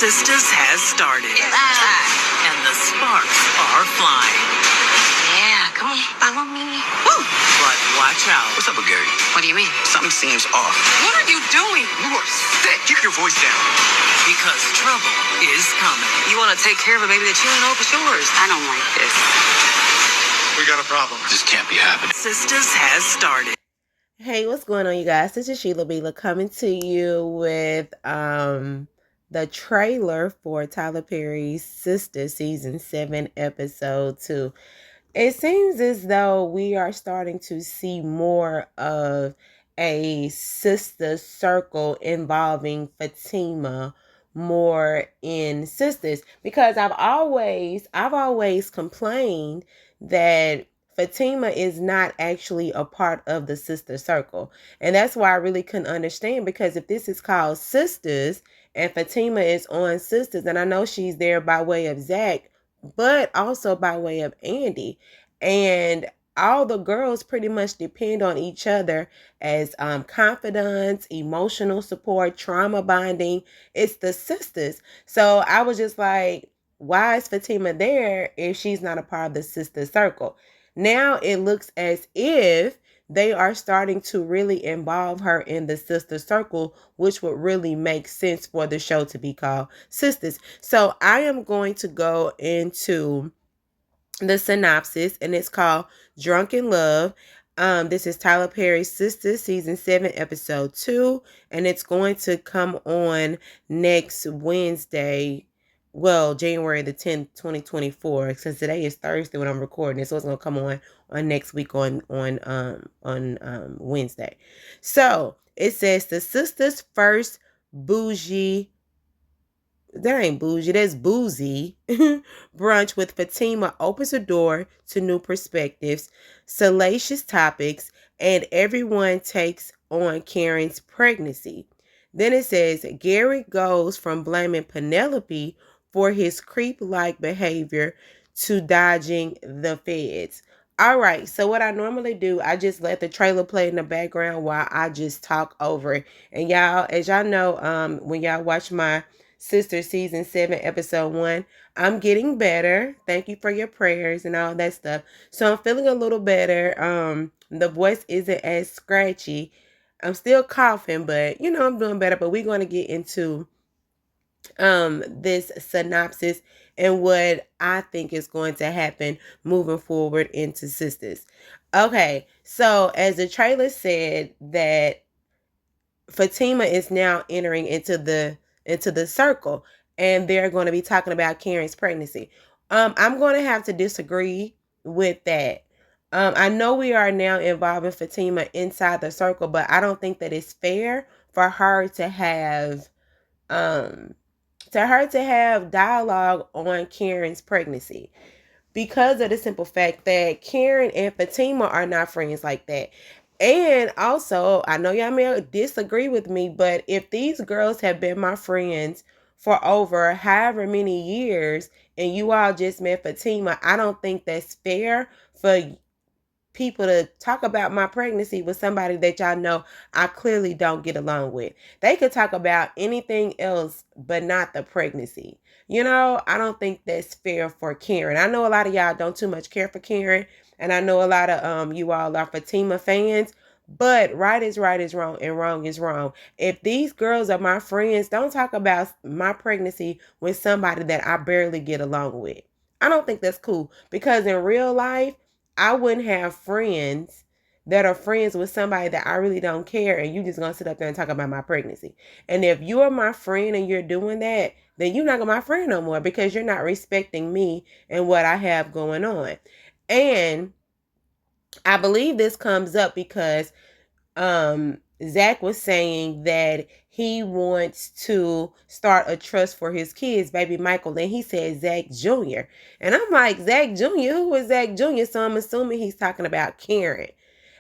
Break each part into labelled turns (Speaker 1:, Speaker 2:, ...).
Speaker 1: Sistas has started. And the sparks are flying.
Speaker 2: Yeah, come on, follow me.
Speaker 1: Woo! But watch out.
Speaker 3: What's up with Gary?
Speaker 2: What do you mean?
Speaker 3: Something seems off.
Speaker 2: What are you doing?
Speaker 3: You are sick. Keep your voice down.
Speaker 1: Because trouble is coming.
Speaker 2: You want to take care of a baby that you don't know if it's yours. I don't like this.
Speaker 3: We got a problem. This can't be happening.
Speaker 1: Sistas has started.
Speaker 4: Hey, what's going on, you guys? This is Sheila Beela coming to you with the trailer for Tyler Perry's Sistas Season 7, Episode 2. It seems as though we are starting to see more of a sister circle involving Fatima more in Sistas, because I've always complained that Fatima is not actually a part of the sister circle. And that's why I really couldn't understand, because if this is called Sistas and Fatima is on Sistas, and I know she's there by way of Zach, but also by way of Andy. And all the girls pretty much depend on each other as confidants, emotional support, trauma bonding. It's the sisters. So I was just like, why is Fatima there if she's not a part of the sister circle? Now it looks as if they are starting to really involve her in the sister circle, which would really make sense for the show to be called Sistas. So I am going to go into the synopsis, and it's called Drunk in Love. This is Tyler Perry's Sistas Season 7, Episode 2, and it's going to come on next Wednesday. Well, January the 10th, 2024, since today is Thursday when I'm recording it, so it's gonna come on next week on Wednesday. So it says the sisters' first bougie. That ain't bougie, that's boozy. Brunch with Fatima opens a door to new perspectives, salacious topics, and everyone takes on Karen's pregnancy. Then it says Gary goes from blaming Penelope for his creep-like behavior to dodging the feds. All right, so what I normally do, I just let the trailer play in the background while I just talk over it. And y'all, as y'all know, when y'all watch my Sister Season 7, Episode 1, I'm getting better. Thank you for your prayers and all that stuff. So I'm feeling a little better. The voice isn't as scratchy. I'm still coughing, but I'm doing better. But we're going to get into this synopsis and what I think is going to happen moving forward into Sistas. Okay, so as the trailer said, that Fatima is now entering into the circle, and they're going to be talking about Karen's pregnancy. I'm going to have to disagree with that. I know we are now involving Fatima inside the circle, but I don't think that it's fair for her to have dialogue on Karen's pregnancy, because of the simple fact that Karen and Fatima are not friends like that. And also, I know y'all may disagree with me, but if these girls have been my friends for over however many years and you all just met Fatima, I don't think that's fair for people to talk about my pregnancy with somebody that y'all know I clearly don't get along with. They could talk about anything else, but not the pregnancy. I don't think that's fair for Karen. I know a lot of y'all don't too much care for Karen, and I know a lot of you all are Fatima fans, but right is wrong and wrong is wrong. If these girls are my friends, don't talk about my pregnancy with somebody that I barely get along with. I don't think that's cool, because in real life, I wouldn't have friends that are friends with somebody that I really don't care, and you just gonna sit up there and talk about my pregnancy. And if you are my friend and you're doing that, then you're not my friend no more, because you're not respecting me and what I have going on. And I believe this comes up because Zach was saying that he wants to start a trust for his kids, baby Michael, and he said Zach Jr. And I'm like, Zach Jr.? Who is Zach Jr.? So I'm assuming he's talking about Karen.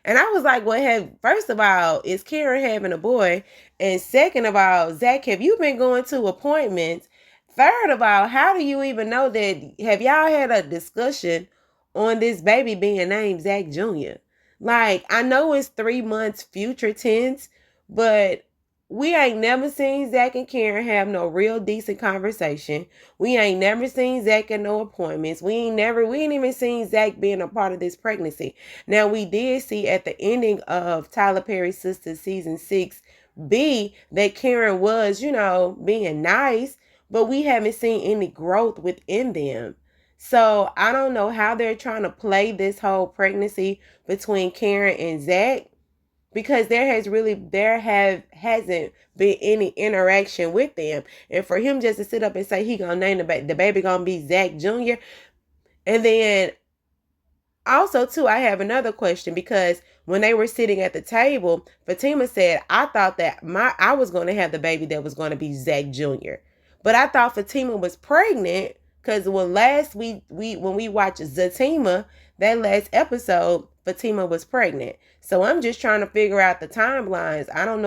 Speaker 4: And I was like, well, first of all, is Karen having a boy? And second of all, Zach, have you been going to appointments? Third of all, how do you even know that? Have y'all had a discussion on this baby being named Zach Jr.? Like, I know it's 3 months future tense, but we ain't never seen Zach and Karen have no real decent conversation. We ain't never seen Zach at no appointments. We ain't even seen Zach being a part of this pregnancy. Now, we did see at the ending of Tyler Perry's Sistas season 6B that Karen was, being nice, but we haven't seen any growth within them. So I don't know how they're trying to play this whole pregnancy between Karen and Zach, because hasn't been any interaction with them. And for him just to sit up and say he gonna name the baby gonna be Zach Jr. And then also too, I have another question, because when they were sitting at the table, Fatima said, I thought that I was gonna have the baby that was gonna be Zach Jr. But I thought Fatima was pregnant, because when we watched Zatima, that last episode, Fatima was pregnant. So I'm just trying to figure out the timelines. I don't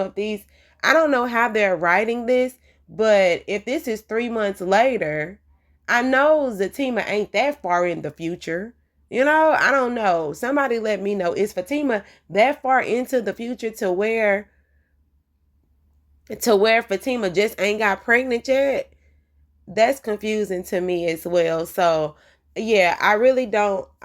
Speaker 4: know how they're writing this, but if this is 3 months later, I know Zatima ain't that far in the future. I don't know. Somebody let me know. Is Fatima that far into the future to where Fatima just ain't got pregnant yet? That's confusing to me as well. So yeah, I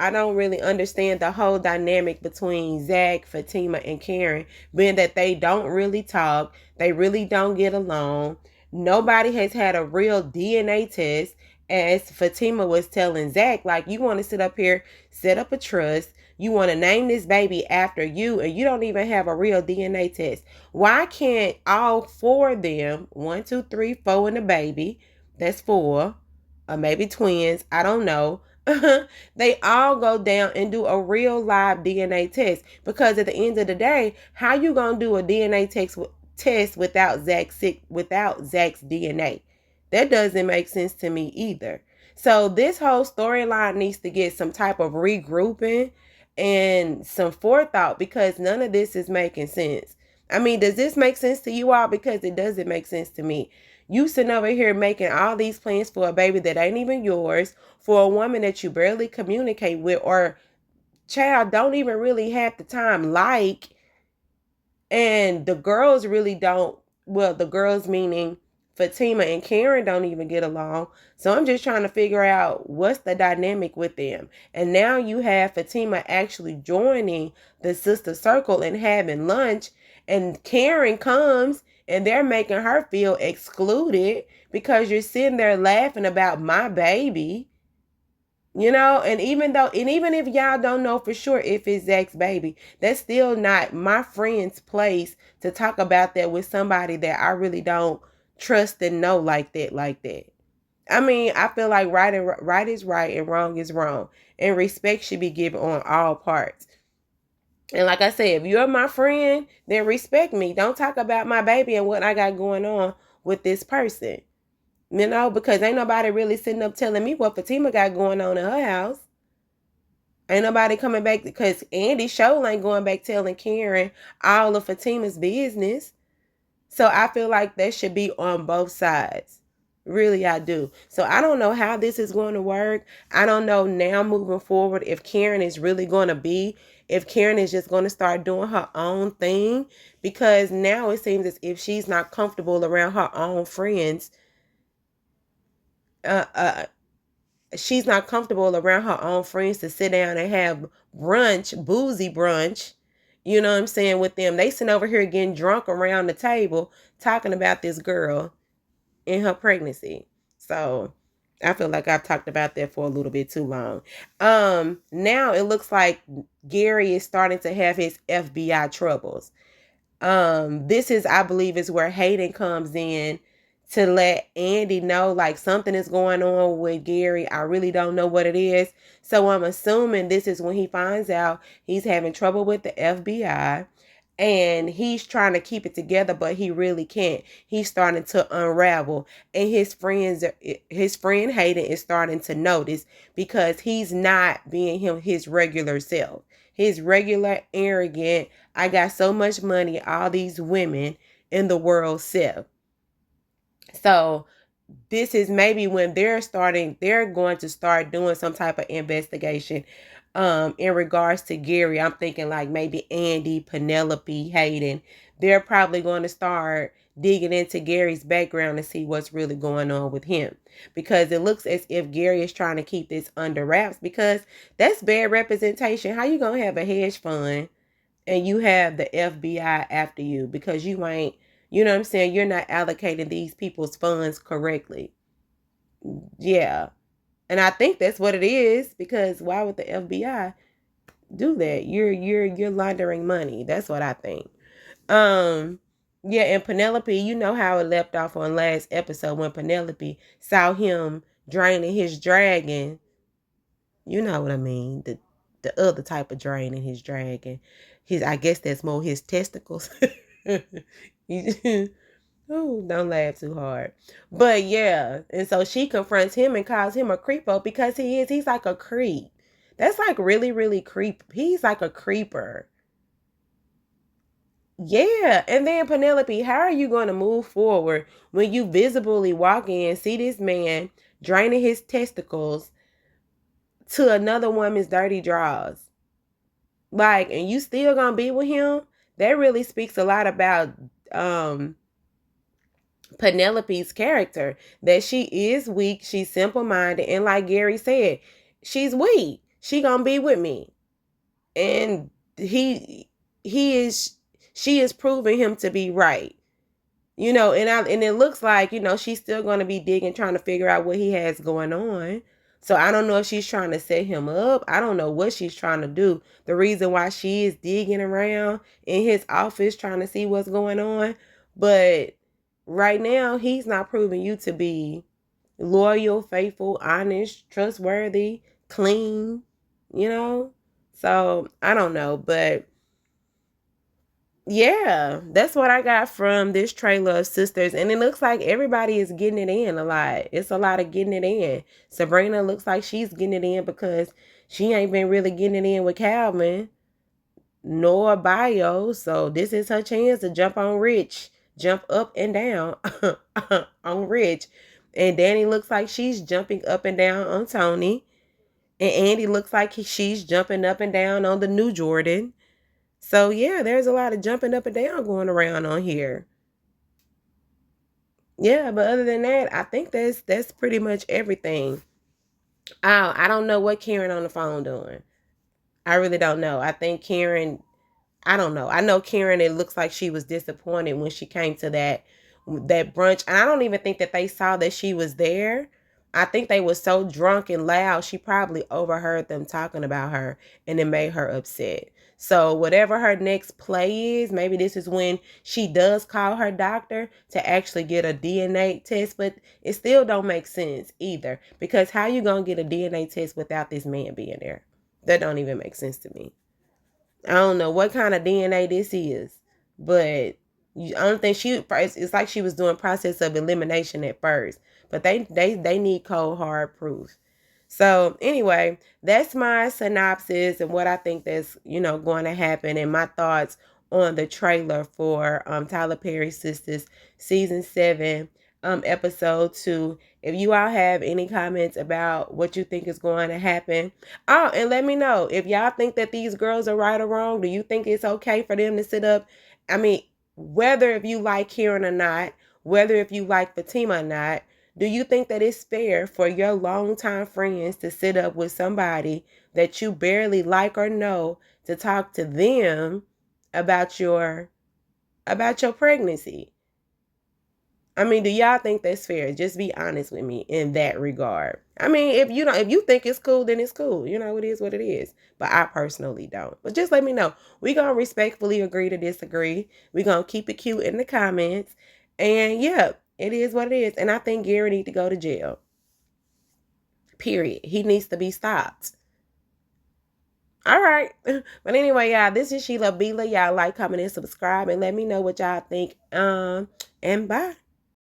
Speaker 4: don't really understand the whole dynamic between Zach, Fatima, and Karen, being that they don't really talk, they really don't get along. Nobody has had a real DNA test, as Fatima was telling Zach, like, you want to sit up here, set up a trust, you want to name this baby after you, and you don't even have a real DNA test. Why can't all 4 of them, 1, 2, 3, 4 and the baby, that's 4, or maybe twins, I don't know, they all go down and do a real live DNA test? Because at the end of the day, how you gonna do a DNA test without Zach's DNA? That doesn't make sense to me either. So this whole storyline needs to get some type of regrouping and some forethought, because none of this is making sense. I mean, does this make sense to you all? Because it doesn't make sense to me. You sitting over here making all these plans for a baby that ain't even yours, for a woman that you barely communicate with, or child don't even really have the time, and the girls really don't, well, the girls meaning Fatima and Karen don't even get along. So I'm just trying to figure out what's the dynamic with them. And now you have Fatima actually joining the sister circle and having lunch, and Karen comes and they're making her feel excluded because you're sitting there laughing about my baby. And even if y'all don't know for sure if it's Zach's baby, that's still not my friend's place to talk about that with somebody that I really don't trust and know like that. I mean, I feel like right is right and wrong is wrong, and respect should be given on all parts. And like I said, if you're my friend, then respect me. Don't talk about my baby and what I got going on with this person. Because ain't nobody really sitting up telling me what Fatima got going on in her house. Ain't nobody coming back, because Andy show ain't going back telling Karen all of Fatima's business. So I feel like that should be on both sides. Really, I do. So I don't know how this is going to work. I don't know now moving forward if Karen is just going to start doing her own thing, because now it seems as if she's not comfortable around her own friends. She's not comfortable around her own friends to sit down and have boozy brunch, you know what I'm saying, with them. They sitting over here getting drunk around the table talking about this girl in her pregnancy. So I feel like I've talked about that for a little bit too long. Now it looks like Gary is starting to have his FBI troubles. This is, I believe, is where Hayden comes in to let Andy know, like, something is going on with Gary. I really don't know what it is. So I'm assuming this is when he finds out he's having trouble with the FBI, and he's trying to keep it together, but he really can't. He's starting to unravel, and his friend Hayden is starting to notice, because he's not being his regular self. His regular, arrogant, I got so much money, all these women in the world self. So this is maybe when they're going to start doing some type of investigation in regards to Gary. I'm thinking like maybe Andy, Penelope, Hayden. they're probably going to start digging into Gary's background to see what's really going on with him. Because it looks as if Gary is trying to keep this under wraps, because that's bad representation. How you going to have a hedge fund and you have the FBI after you because you ain't, you know what I'm saying, you're not allocating these people's funds correctly. Yeah. And I think that's what it is, because why would the FBI do that? You're laundering money. That's what I think. Yeah, and Penelope, you know how it left off on last episode when Penelope saw him draining his dragon. You know what I mean? The other type of draining his dragon. I guess that's more his testicles. Oh, don't laugh too hard. But yeah, and so she confronts him and calls him a creepo because he's like a creep. That's like really, really creep. He's like a creeper. Yeah, and then Penelope, how are you going to move forward when you visibly walk in, see this man draining his testicles to another woman's dirty drawers? Like, and you still gonna be with him? That really speaks a lot about Penelope's character, that she is weak, she's simple-minded, and like Gary said, she's weak. She gonna be with me. And he is she is proving him to be right. You know, and it looks like, you know, she's still going to be digging, trying to figure out what he has going on. So I don't know if she's trying to set him up. I don't know what she's trying to do. The reason why she is digging around in his office trying to see what's going on. But right now, he's not proving you to be loyal, faithful, honest, trustworthy, clean, you know? So I don't know, but yeah, that's what I got from this trailer of Sisters. And it looks like everybody is getting it in a lot. It's a lot of getting it in. Sabrina looks like she's getting it in because she ain't been really getting it in with Calvin nor Bio. So this is her chance to jump on Rich. Jump up and down on Rich. And Danny looks like she's jumping up and down on Tony. And Andy looks like she's jumping up and down on the new Jordan. So yeah, there's a lot of jumping up and down going around on here. Yeah, but other than that, I think that's pretty much everything. I don't know what Karen on the phone doing. I really don't know. I think Karen, I don't know. I know Karen, it looks like she was disappointed when she came to that brunch. And I don't even think that they saw that she was there. I think they were so drunk and loud, she probably overheard them talking about her and it made her upset. So whatever her next play is, maybe this is when she does call her doctor to actually get a DNA test, but it still don't make sense either. Because how you gonna get a DNA test without this man being there? That don't even make sense to me. I don't know what kind of DNA this is, but I don't think it's like she was doing process of elimination at first, but they need cold hard proof. So anyway, that's my synopsis and what I think that's, you know, going to happen and my thoughts on the trailer for Tyler Perry Sistas season 7, episode 2. If you all have any comments about what you think is going to happen, oh, and let me know if y'all think that these girls are right or wrong. Do you think it's okay for them to sit up? I mean, whether if you like Karen or not, whether if you like Fatima or not, do you think that it's fair for your longtime friends to sit up with somebody that you barely like or know to talk to them about your pregnancy? I mean, do y'all think that's fair? Just be honest with me in that regard. I mean, if you think it's cool, then it's cool. You know, it is what it is. But I personally don't. But just let me know. We're going to respectfully agree to disagree. We're going to keep it cute in the comments. And yeah, it is what it is. And I think Gary needs to go to jail. Period. He needs to be stopped. All right. But anyway, y'all, this is Sheila Bila. Y'all like, comment, and subscribe. And let me know what y'all think. And bye.